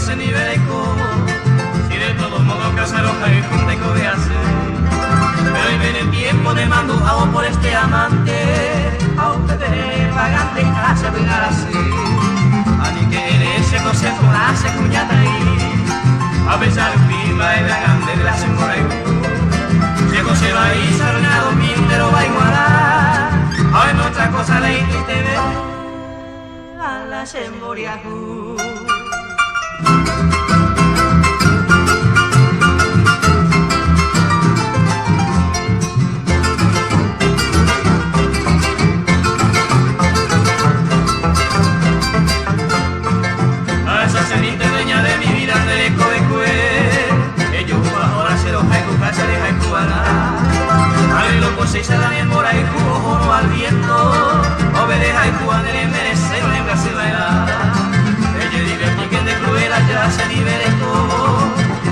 se niveleco, si de todos modos casaros hay junta y codearse. Pero hoy viene el tiempo de mandujado por este amante, a ustedes pagante y a se pegar así. A mí que eres ese consejo hace cuñata ahí, a pesar de firma y la grande de la señora y Diego se va a ir sarnado, pero va a igualar. Hoy no otra cosa le hiciste ver a la semboriajú. A esa cenita dueña de mi vida del eco de cue, ellos ahora se los hay que se deja encuadrar. Al loco se la mora y jugo no al viento, obedeja y cuando le merece no le hace bailar. Ella divertí que de cruela ya se liberó,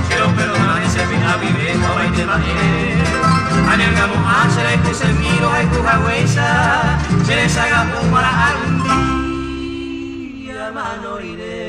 si lo perdonan ese fin a vivir no hay de manera. Anelgamos a se la puse el miro a cuja huesa, se les haga para algún día mano iré.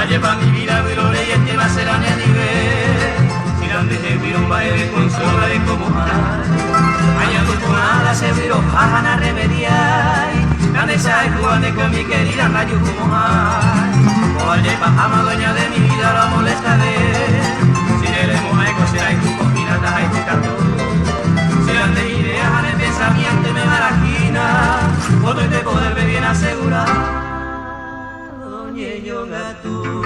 Lleva mi vida, pero leyes que va a ser a mi nivel. Si la dejé, viro un baile con sola de como hay. Añado con alas, se viro bajan a remediar. Grande sabe jugando con mi querida rayo como hay. O lleva ama dueña de mi vida, la molestaré. Si le leemos a eco, será y tu combinata, hay tu canto. Si las de ideas, al pensamiento me maragina. Cuando te poder ver bien asegurar. Doña Yoga tú.